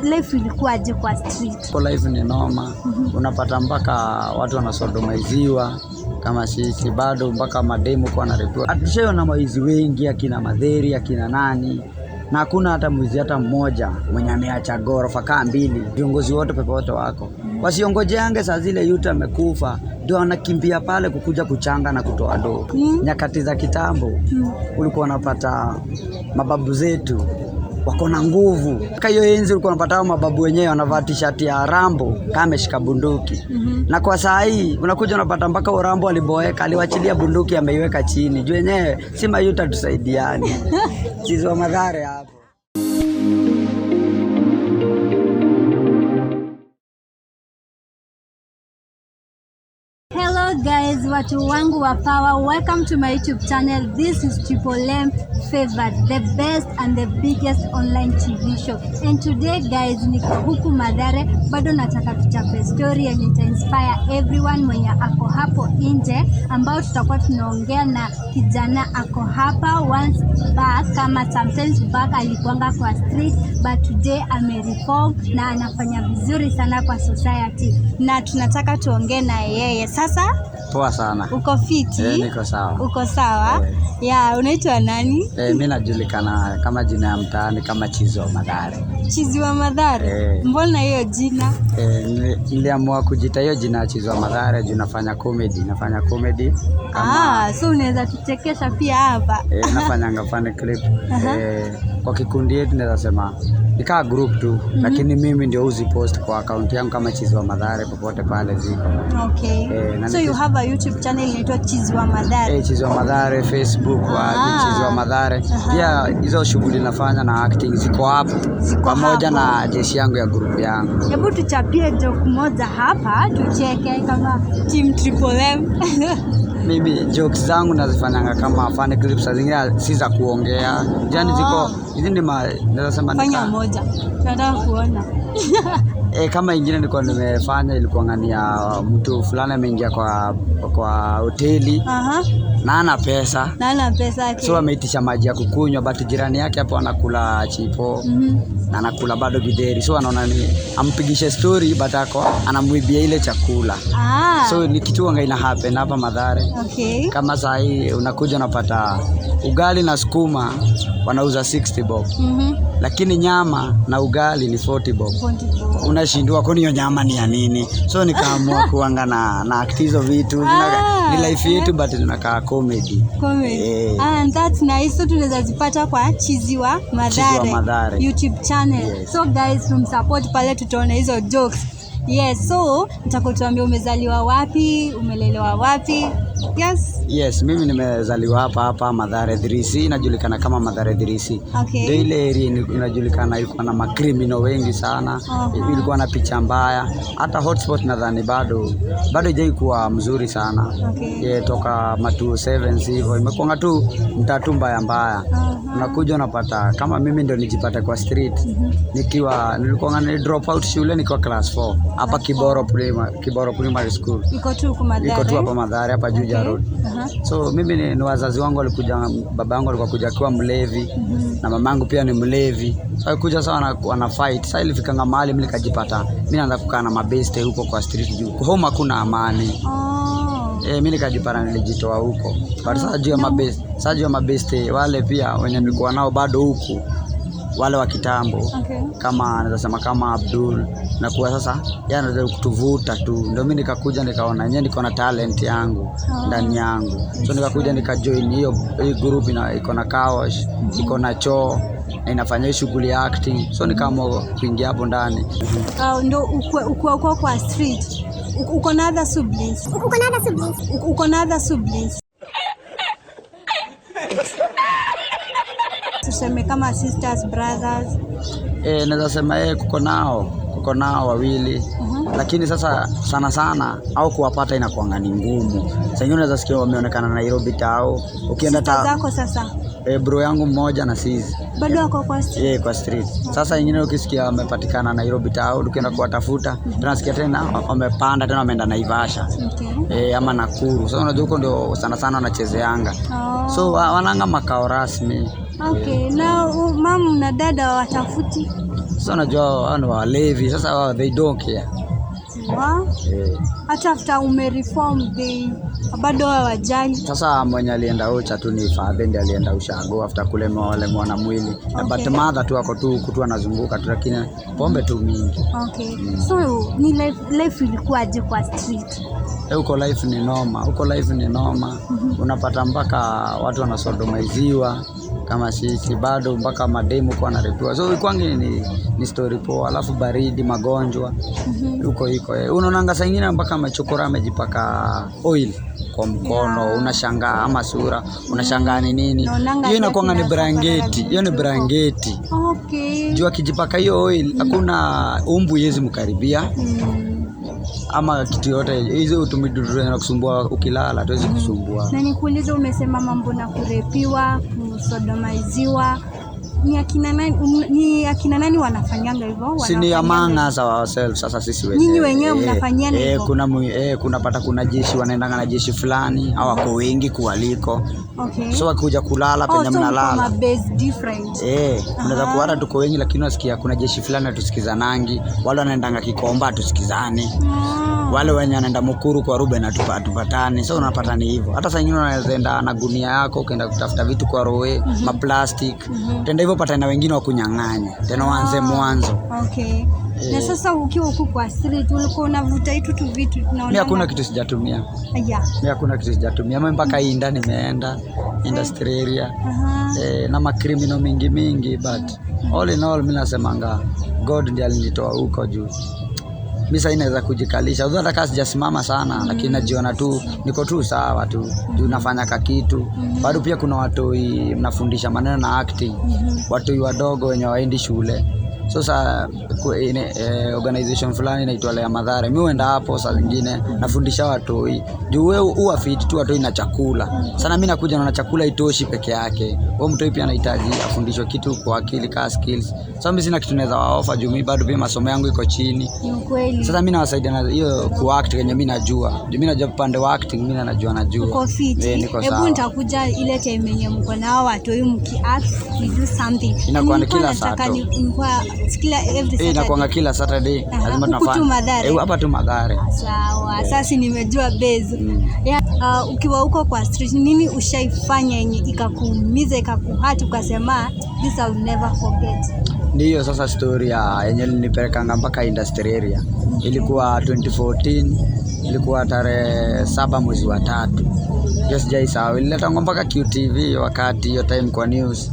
life ilikuwaje kwa street? Kwa life ni noma. Unapata mpaka watu wanasodomaiziwa kama sisi bado mpaka mademu kwa na report. Atushaona maizi wengi akina Madheri akina nani. Na hakuna hata mwizi hata mmoja mwenye ameacha gorofa kaa mbili. Viongozi wote pepe wote wako. Wasiongojeange saa zile yuta amekufa ndio wanakimbia pale kukuja kuchanga na kutoa ndoo. Nyakati za kitambo ulikuwa unapata mababu zetu wako na nguvu. Kaka hiyo enzi ulikuwa unapata mababu wenyewe wanavaa t-shirt ya Rambo kama ameshika bunduki. Na kwa saa hii unakuja unapata mpaka Rambo aliboeka, aliwachilia bunduki ameiweka chini. Juu wenyewe si mayuta tusaidiane. Chizi wa Mathare hapo. Hello guys, watu wangu wa power, welcome to my YouTube channel. This is Triple M Favored, the best and the biggest online TV show. And today guys, niko huku Mathare, bado nataka tuchape story yenye ita inspire everyone mwenye ako hapo nje, ambao tutakuwa tunaongea na kijana ako hapa once back, kama sometimes back alikuanga kwa street, but today amereform na anafanya vizuri sana kwa society. Na tunataka tuongee na yeye. Sasa poa sana. Uko fiti? Niko sawa. Uko sawa? Ya, unaitwa nani? Mimi najulikana kama jina ya mtaani kama Chizi wa Mathare. Chizi wa Mathare? Mbona hiyo jina? Niliamua kujita hiyo jina ya Chizi wa Mathare juu nafanya comedy kama so unaweza tuchekesha pia hapa. Nafanyanga funny clip. Kwa kikundi yetu naweza sema nikaa group tu, lakini mimi ndio uzipost kwa account yangu kama Chizi wa Mathare popote pale ziko. Okay. So you have a YouTube channel inaitwa Chizi wa Mathare? Chizi wa Mathare, Facebook Chizi wa Mathare. Pia hizo shughuli nafanya na acting ziko hapo pamoja na jeshi yangu ya group yangu. Hebu tuchapie joke moja hapa tucheke kama Team Triple M. Mimi jokes zangu nazifanyanga kama funny clips, zingine si za kuongea. Yaani ziko hizi ni naweza sema fanya moja. Tunataka kuona. Kama ingine nilikuwa nimefanya ilikuwa ngania mtu fulani ameingia kwa hoteli. Na ana pesa. Okay. So ameitisha maji ya kukunywa, but jirani yake hapo anakula chipo. Na anakula bado gideri. So anaona ni ampigishe story but ako anamuibia ile chakula. So ni kitu anga ina happen hapa Mathare. Okay. Kama saa hii unakuja unapata ugali na sukuma wanauza 60 bob. Lakini nyama na ugali ni 40 bob. Unashindwa kwani hiyo nyama ni ya nini? So nikaamua kuanga na act hizo vitu. Ni life yetu but tunakaa comedy. And that's nice. So tunaweza zipata kwa Chizi wa Mathare YouTube channel. Yes. So guys, tumsupport pale tutaona hizo jokes. Yes, so nitakutuambia umezaliwa wapi, umelelewa wapi? Yes, mimi nimezaliwa hapa Mathare 3C, inajulikana kama Mathare 3C. Okay. Ndio ile area inajulikana ilikuwa na makrimino wengi sana. Ilikuwa na picha mbaya. Hata hotspot nadhani bado haijaikuwa mzuri sana. Okay. Toka matu 7 hivyo imekuwa tu mtatu mbaya. Unakuja unapata kama mimi ndio nijipata kwa street. Nilikuwa ni drop out shule nikiwa class 4 hapa Kiboro Primary School. Iko tu hapa Mathare hapa Juja Road. So mimi ni wazazi wangu walikuja, baba yangu alikuwa kuja akiwa mlevi na mama yangu pia ni mlevi. So alikuja sawa wana fight. Sasa ilifikanga mahali mimi nikajipata mimi naanza kukaa na mabeste huko kwa street juu. Home hakuna amani. Mimi nikajipata nilijitoa huko. But sasa juu ya mabeste wale pia wenye nilikuwa nao bado huko. Wale wa kitambo. Kama naweza sema kama Abdul na kwa sasa anaweza kutuvuta tu. Ndio mimi nikakuja nikaona yenyewe niko na talent yangu ndani yangu. So nikakuja nikajoin hiyo group iko na kawash, iko na choo na inafanya shughuli ya acting. So nikaamua kuingia hapo ndani. Ndio uko kwa street. Uko na other siblings? Tuseme kama sisters, brothers. Naweza sema kuko nao wawili. Lakini sasa sana au kuwapata inakuanga ni ngumu. Sasa nyingine unaweza sikia wameonekana Nairobi tao. Ukienda zako sasa. Bro yangu mmoja na sisi. Bado wako kwa street? Kwa street. Sasa nyingine ukisikia wamepatikana Nairobi tao, ukienda kuwatafuta, tunasikia tena wamepanda tena wameenda Naivasha. Ama Nakuru. Sasa unajua huko ndio sana wanachezeanga. So wananga makao rasmi. Okay. Na mama na dada watafuti? Sasa unajua wao ni walevi, sasa wao they don't care. Hata after umereform they bado hawajali. Sasa mwenye alienda Ocha tu ni father ndiye alienda ushago after kule wale mwana mwili. But mother tu wako tu kutu anazunguka tu, lakini pombe tu mingi. So ni life ilikuwaje kwa street? Huko life ni noma. Unapata mpaka watu wanasodomaiziwa kama sisi, bado mpaka mademu kwa anaripiwa. So kwangi ni story poa, alafu baridi, magonjwa huko iko. Unaonanga saa nyingine mpaka amechokora amejipaka oil kwa mkono, unashangaa ama sura, unashangaa ni nini. Hiyo inakuanga ni brangeti, hiyo ni brangeti. Jua kijipaka hiyo oil, hakuna umbu yezi mkaribia. Ama kitu yote hizo utumidudu na kusumbua ukilala tuwezi kusumbua. Na nikuulize, umesema mambo na kurepiwa, kusodomaiziwa, ni akina nani wanafanyanga hivyo? Si ni among us ourselves, sasa sisi wenyewe. Nyinyi wenyewe mnafanyana hivyo? Kunapata kuna jeshi wanaendanga na jeshi fulani au wako wengi kualiko. So wakikuja kulala penye mnalala. Base different. Unaweza kuwa tuko wengi lakini unasikia kuna jeshi fulani atusikizanangi, wale wanaendanga Kikomba atusikizane. Wale wenye wanaenda Mukuru kwa Ruben atupatane. So unapata ni hivyo. Hata saa nyingine unaweza enda na gunia yako ukaenda kutafuta vitu kwa roe, maplastic. Tenda hivyo pata na wengine wakunyang'anya. Tena waanze mwanzo. Na sasa ukiwa huko kwa street ulikuwa unavuta tu vitu tunaona. Mimi hakuna kitu sijatumia. Mimi hakuna kitu sijatumia. Mimi mpaka hii ndani nimeenda industry area. Na makrimino mingi but all in all mimi nasemanga God ndiye alinitoa huko juu. Mimi sasa inaweza kujikalisha. Hata kama sijasimama sana lakini najiona tu niko tu sawa tu. Juu nafanya kitu. Bado pia kuna watu mnafundisha maneno na acting. Watu wadogo wenye waendi shule. Sasa organization fulani inaitwa Lea Madhare. Mimi huenda hapo saa zingine nafundisha watu juu wewe huwa fit tu watu na chakula. Sana mimi nakuja na chakula itoshi peke yake. Wao mtu pia anahitaji afundishwe kitu kwa akili ka skills. Sasa mimi sina kitu naweza waofa juu mimi bado pia masomo yangu iko chini. Ni kweli. Sasa mimi nawasaidia na hiyo kuact yenye mimi najua. Juu mimi najua pande wa acting mimi najua. Uko fit. Hebu nitakuja ile time yenye mko na hao watu mkiact, you do something. Inakuwa ni kila saa. Every Saturday. Inakuanga kila Saturday. Lazima tunafanya. Hapa tu Madhare. Sawa. Sasa nimejua base. Ukiwa huko kwa street nini ushaifanya yenye ikakuumiza ikakuhata ukasema this I will never forget? Ndiyo sasa story yenye nilipelekanga mpaka industry area. Ilikuwa 2014, ilikuwa tarehe 7 mwezi wa 3. Just jaisahau. Ililetangwa mpaka QTV wakati hiyo time kwa news.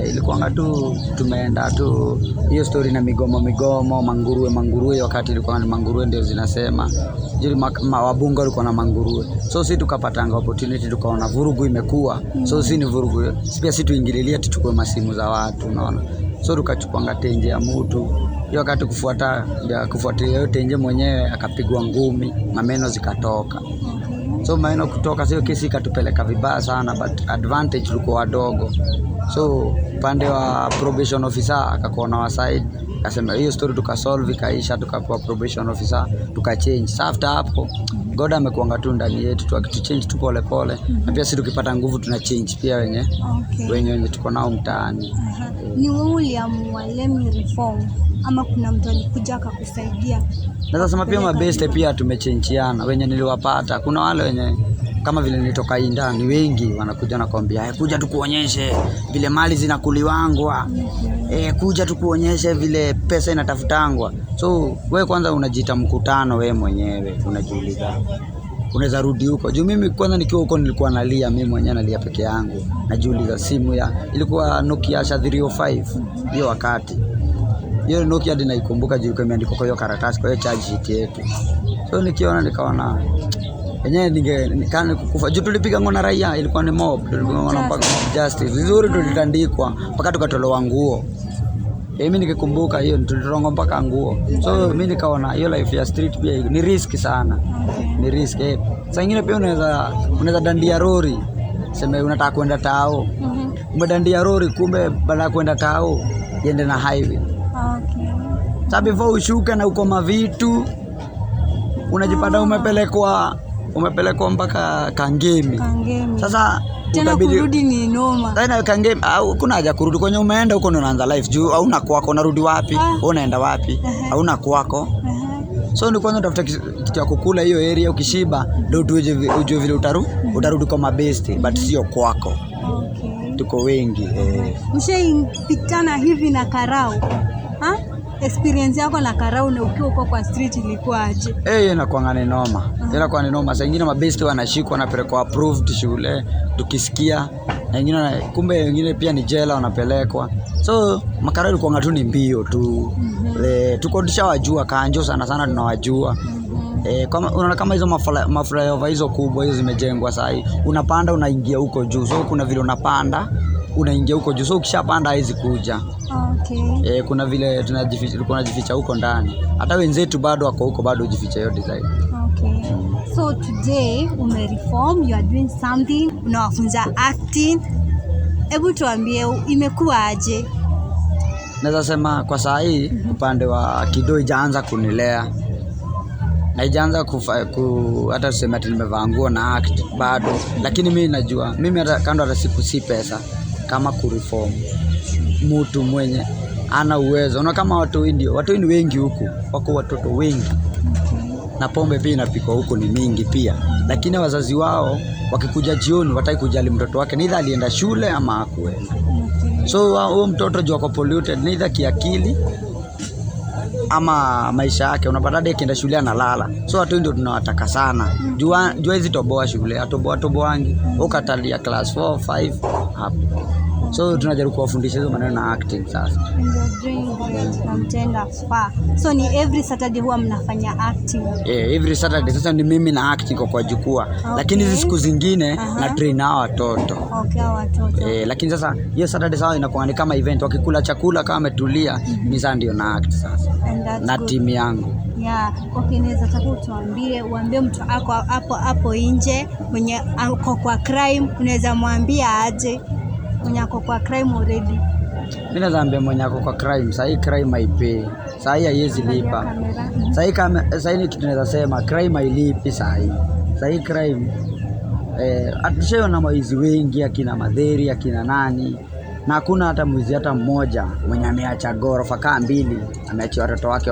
Ilikuwa tu tumeenda tu hiyo story na migomo manguruwe wakati ilikuwa ni manguruwe ndio zinasema jili wabunge walikuwa na manguruwe. So sisi tukapatanga opportunity tukaona vurugu imekuwa. So sisi ni vurugu. Pia sisi tuingililia tuchukue masimu za watu unaona. So tukachukua tenje ya mtu. Hiyo wakati kufuatilia hiyo tenje mwenyewe akapigwa ngumi na meno zikatoka. So maana kutoka sio kesi ikatupeleka vibaya sana but advantage tulikuwa wadogo. So pande wa probation officer akakuona wa side akasema hiyo story tukasolve ikaisha, tukapewa probation officer tukachange. After hapo God amekuanga tu ndani yetu tukichange tu pole pole. Na pia sisi tukipata nguvu tuna change pia wenye tuko nao mtaani. Ni wewe uliamua let me reform ama kuna mtu alikuja akakusaidia? Naweza sema pia mabeste pia tumechangeana wenye niliwapata. Kuna wale wenye kama vile nilitoka ndani wengi wanakuja na kuambia kuja tukuonyeshe vile mali zinakuliwangwa. Kuja tukuonyeshe vile pesa inatafutangwa. So wewe kwanza unajiita mkutano wewe mwenyewe unajiuliza. Unaweza rudi huko. Juu mimi kwanza nikiwa huko nilikuwa nalia mimi mwenyewe nalia peke yangu. Najiuliza simu ilikuwa Nokia 305 hiyo wakati. Hiyo Nokia hadi naikumbuka juu imeandikwa kwa hiyo karatasi kwa hiyo charge sheet yetu. So nikaona yenyewe nikana kukufa. Juu tulipiga ngona raia ilikuwa ni mob. Tulipiga ngona mpaka justice. Vizuri tulitandikwa mpaka tukatolewa nguo. Mimi nikikumbuka hiyo tulironga mpaka nguo. So mimi nikaona hiyo life ya street pia ni risk sana. Ni risk. Saa nyingine pia unaweza dandia lori. Sema unataka kwenda tao. Umedandia lori kumbe baada kwenda tao iende na highway. Sasa before ushuke na uko mavitu unajipata umepelekwa mpaka Kangemi. Sasa tena kurudi ni noma. Sasa kange au kuna haja kurudi kwenye umeenda huko, unaanza life juu au una kwako, unarudi wapi? Unaenda wapi? Hauna kwako. So ni kwanza utafuta kitu ya kukula hiyo area, ukishiba ndio ujue vile utarudi kwa mabeste, but sio kwako. Okay. Tuko wengi. Mshaipitana hivi na karau? Experience yako na karau na ukiwa uko kwa street ilikuwa aje? Inakuwa ni noma. Inakuwa ni noma. Saa nyingine mabeste wanashikwa, wanapelekwa approved shule tukisikia. Na wengine kumbe wengine pia ni jela wanapelekwa. So makarau ilikuwa tu ni mbio tu. Tuko tushawajua Kanjo sana tunawajua. Kama unaona kama hizo maflyover hizo kubwa hizo zimejengwa sasa hivi. Unapanda unaingia huko juu. So kuna vile unapanda unaingia huko juu. So ukishapanda haizi kuja. Okay. Kuna vile tunajificha huko ndani. Hata wenzetu bado wako huko, bado hujificha hiyo design. Okay. So today umereform, you are doing something, unawafunza acting. Hebu tuambie imekuwa aje? Naweza sema kwa saa hii upande wa Kido ijaanza kunilea. Na ijaanza hata tuseme ati nimevaa nguo na act bado, lakini mimi najua mimi hata kando hata si pesa kama kureform mtu mwenye ana uwezo. Unaona kama watu wengi huku, wako watoto wengi. Na pombe pia inapikwa huku ni mingi pia. Lakini wazazi wao wakikuja jioni wataki kujali mtoto wake, neither alienda shule ama hakuenda. So huyo mtoto jua kwa polluted neither kiakili ama maisha yake. Unapata hadi akienda shule analala. So watu ndio tunawataka sana. Jua hizi toboa shule, atoboangi. Ukatalia class 4, 5 hapo. So tunajaribu kuwafundisha hizo maneno na acting sasa. So ni every Saturday huwa mnafanya acting? Every Saturday sasa ni mimi na acting kwa jukwaa. Okay. Lakini hizi siku zingine na train hao watoto. Okay, watoto. Lakini sasa hiyo Saturday sawa inakuwa ni kama event, wakikula chakula kama ametulia, mimi sasa ndio na act sasa. Na timu yangu. Yeah, okay, naweza taka uambie mtu hapo nje mwenye ako kwa crime, unaweza mwambia aje? Mwenye ako kwa crime already. Mimi naambia mwenye ako kwa crime, sasa crime haipei. Sasa haiwezi lipa. Sasa ni kitu naweza sema crime hailipi sasa. Sasa crime atushaona mwizi wengi, akina Madheri, akina nani. Na hakuna hata mwizi hata mmoja mwenye ameacha ghorofa kaa 2, ameacha watoto wake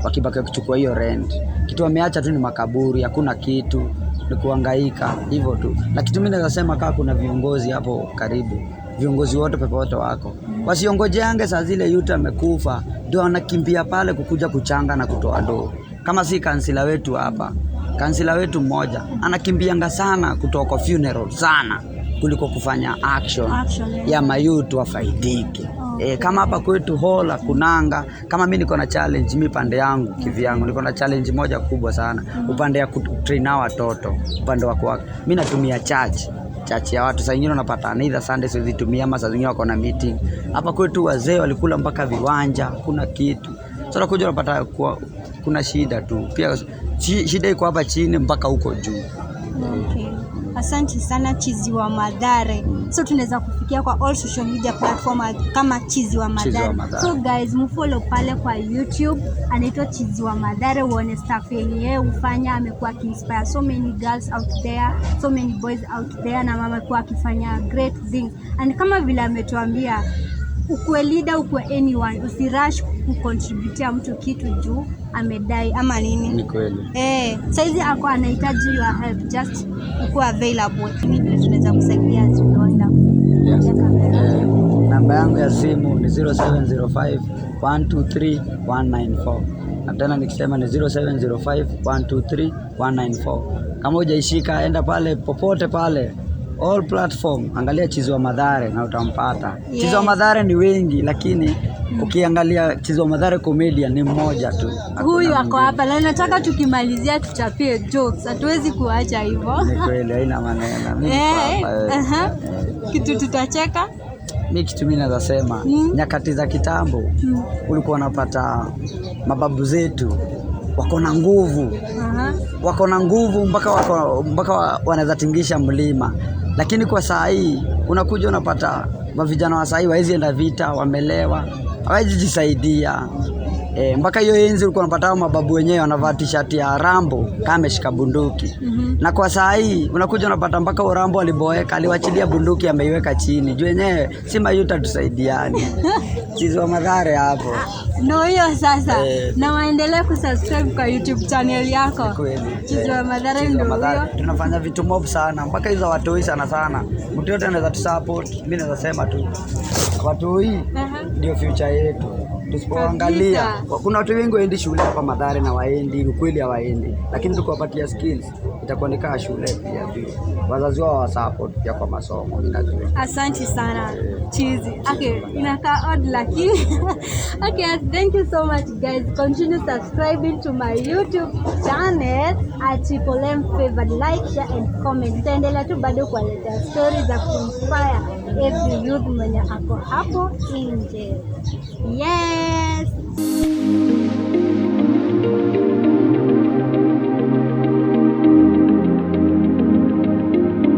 wakibaki kuchukua hiyo rent. Kitu ameacha tu ni makaburi, hakuna kitu, ni kuhangaika hivyo tu. Lakini mimi naweza sema kama kuna viongozi hapo karibu, viongozi wote popote wako, wasiongojeange saa zile yuta amekufa ndio wanakimbia pale kukuja kuchanga na kutoa doo. Kama si kansila wetu hapa, kansila wetu mmoja anakimbianga sana kutoa kwa funeral sana kuliko kufanya action ya mayutu wafaidike. Kama hapa kwetu Hola kunanga, kama mimi niko na challenge, mimi pande yangu kivyangu niko na challenge moja kubwa sana, upande ya kutrain watoto, upande wa kwako mimi natumia church ya watu. Saa nyingine unapata neither Sunday siwezi tumia, ama saa zingine wako na meeting. Hapa kwetu wazee walikula mpaka viwanja, kuna kitu. Sasa kuja unapata kuna shida tu. Pia shida iko hapa chini mpaka huko juu. Okay. Asante sana Chizi wa Mathare. So tunaweza kufikia kwa all social media platform kama Chizi wa Mathare. So guys, mfollow pale kwa YouTube, anaitwa Chizi wa Mathare, uone stuff yeye ufanya. Amekuwa inspire so many girls out there, so many boys out there, na mama kwa akifanya great things. And kama vile ametuambia, ukue leader, ukue anyone, usirush kucontribute mtu kitu juu amedai ama nini. Ni kweli. Saizi ako anahitaji your help, just uko available. Tunaweza kusaidia tunaenda. Yes. Namba yangu ya simu ni 0705 123 194. Na tena nikisema ni 0705 123 194. Kama hujaishika enda pale popote pale, all platform, angalia Chizi wa Mathare na utampata. Yes. Chizi wa Mathare ni wengi, lakini ukiangalia Chizi wa Mathare comedian ni mmoja tu. Huyu ako hapa, na nataka tukimalizia tuchapie jokes. Hatuwezi kuacha hivyo. Ni kweli, haina maneno. Mimi hapa. Kitu tutacheka. Mimi kitu mimi naweza sema, nyakati za kitambo ulikuwa unapata mababu zetu wako na nguvu. Wako na nguvu mpaka wanaweza tingisha mlima. Lakini kwa saa hii unakuja unapata mavijana wa saa hii hawezi enda vita, wamelewa. hawezi jisaidia. Mpaka hiyo enzi ulikuwa unapata mababu wenyewe wanavaa t-shirt ya Rambo kama ameshika bunduki. Na kwa saa hii unakuja unapata mpaka Rambo aliboeka, aliwachilia bunduki ameiweka chini. Juu wenyewe si mayuta tusaidiani. Chizi wa Mathare hapo. Ndio hiyo sasa. Na waendelee kusubscribe kwa YouTube channel yako. Kweli. Chizi wa Mathare ndio hiyo. Tunafanya vitu mob sana. Mpaka hizo watoi sana. Mtu yote anaweza tusupport. Mimi naweza sema tu watoi ndio future yetu. Tusipoangalia kuna watu wengi waendi shule hapa Mathare na waendi, ukweli hawaendi, lakini tukiwapatia skills itakuwa ni kama shule pia vile. Wazazi wao support pia kwa masomo, mimi najua. Asante sana Chizi. Okay, inakaa odd lakini okay, thank you so much guys. Continue subscribing to my YouTube channel at Triple M Favored. Like, share and comment. Nitaendelea tu bado kuwaletea stories za kuinspire every youth mwenye ako hapo nje. Yes.